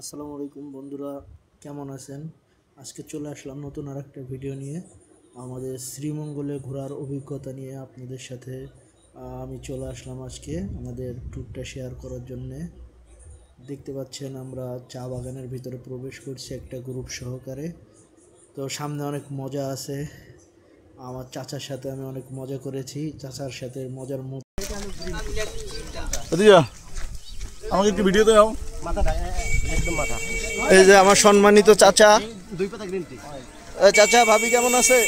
আসসালামু আলাইকুম বন্ধুরা, কেমন আছেন? আজকে চলে আসলাম নতুন আরেকটা ভিডিও নিয়ে। আমাদের শ্রীমঙ্গলে ঘোরার অভিজ্ঞতা নিয়ে আপনাদের সাথে আমি চলে আসলাম আজকে আমাদের ট্যুরটা শেয়ার করার জন্যে। দেখতে পাচ্ছেন আমরা চা বাগানের ভিতরে প্রবেশ করছি একটা গ্রুপ সহকারে। তো সামনে অনেক মজা আছে। আমার চাচার সাথে আমি অনেক মজা করেছি। চাচার সাথে মজার মুহূর্ত। আমাকে একটু ভিডিও দাও। এই যে আমার সম্মানিত চাচা, চাচা ভাবি কেমন আছে?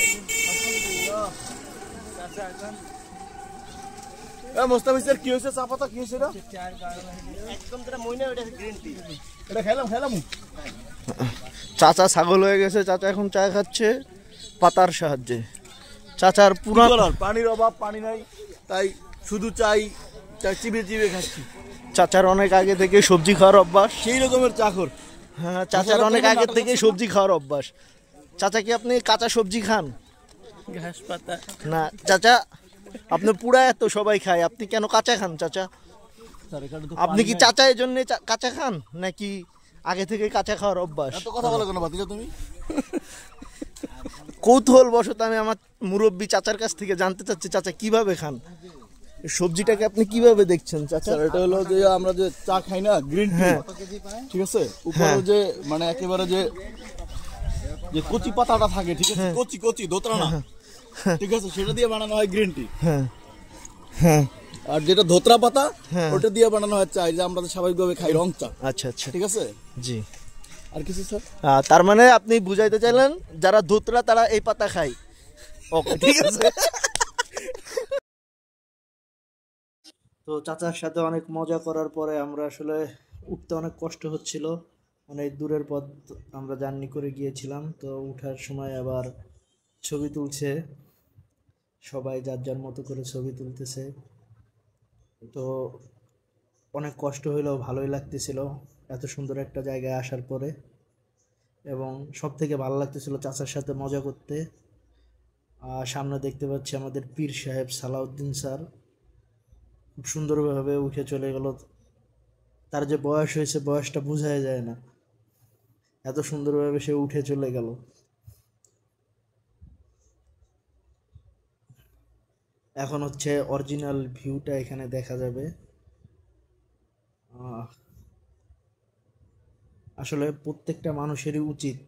মোস্তাফিজের কি হয়েছে? চা পাতা কি হয়েছে? এটা খেলাম। চাচা ছাগল হয়ে গেছে। চাচা এখন চা খাচ্ছে পাতার সাহায্যে। চাচার পুরো পানির অভাব, পানি নাই, তাই শুধু চাই চিবিয়ে খাচ্ছি। চাচার অনেক আগে থেকে সবজি খাওয়ার অভ্যাস। সেই রকমের চাকর। হ্যাঁ, চাচার অনেক আগে থেকে সবজি খাওয়ার অভ্যাস। চাচা কি আপনি কাঁচা সবজি খান? ঘাস পাতা না চাচা, আপনি পুরা এত সবাই খায়, আপনি কেন কাঁচা খান চাচা? আপনি কি চাচা এই জন্য কাঁচা খান নাকি আগে থেকে কাঁচা খাওয়ার অভ্যাস? এত কথা বলো কেন বাতিজা তুমি? কৌতূহল বশত আমি আমার মুরব্বী চাচার কাছ থেকে জানতে চাচ্ছি, চাচা কিভাবে খান সবজিটাকে, আপনি কিভাবে দেখছেন চাচা? এটা হলো যে আমরা যে চা খাই না, গ্রিন টি, ঠিক আছে, উপরে যে মানে একেবারে যে কচি পাতাটা থাকে, ঠিক আছে, কচি দোতরা না, ঠিক আছে, সেটা দিয়ে বানানো হয় গ্রিন টি। হ্যাঁ, আর যেটা ধোতরা পাতা, ওটা দিয়ে বানানো হয় চা, যে আমরা স্বাভাবিকভাবে খাই রং চা। আচ্ছা, ঠিক আছে জি। আর কিছু স্যার? তার মানে আপনি বুঝাইতে চাইলেন যারা ধোতরা তারা এই পাতা খায়। ওকে, ঠিক আছে। তো চাচার সাথে অনেক মজা করার পরে আমরা আসলে উঠতে অনেক কষ্ট হচ্ছিল। অনেক দূরের পথ আমরা জার্নি করে গিয়েছিলাম। তো উঠার সময় আবার ছবি তুলছে সবাই, যার যার মতো করে ছবি তুলতেছে। তো অনেক কষ্ট হইলেও ভালোই লাগতেছিল এত সুন্দর একটা জায়গায় আসার পরে, এবং সব থেকে ভালো লাগতেছিল চাচার সাথে মজা করতে। সামনে দেখতে পাচ্ছি আমাদের পীর সাহেব সালাউদ্দিন স্যার খুব সুন্দরভাবে উঠে চলে গেল। তার যে বয়স হয়েছে, বয়সটা বোঝাই যায় না, এত সুন্দরভাবে সে উঠে চলে গেল। এখন হচ্ছে অরিজিনাল ভিউটা এখানে দেখা যাবে। আসলে প্রত্যেকটা মানুষেরই উচিত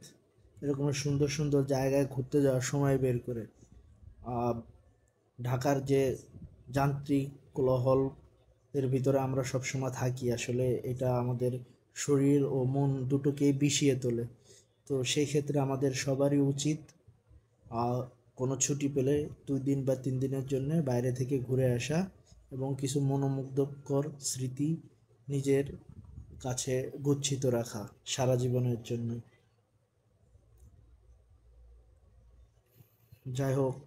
এরকম সুন্দর সুন্দর জায়গায় ঘুরতে যাওয়ার সময় বের করে। ঢাকার যে যান্ত্রিক কোলাহল এর ভিতরে আমরা সবসময় থাকি, আসলে এটা আমাদের শরীর ও মন দুটোকেই বিষিয়ে তোলে। তো সেই ক্ষেত্রে আমাদের সবারই উচিত কোনো ছুটি পেলে 2 দিন বা 3 দিনের জন্য বাইরে থেকে ঘুরে আসা এবং কিছু মনোমুগ্ধকর স্মৃতি নিজের কাছে গচ্ছিত রাখা সারা জীবনের জন্য। যাই হোক,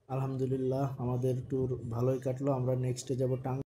আলহামদুলিল্লাহ আমাদের ট্যুর ভালোই কাটলো। আমরা নেক্সটে যাব টাঙ্গাইল।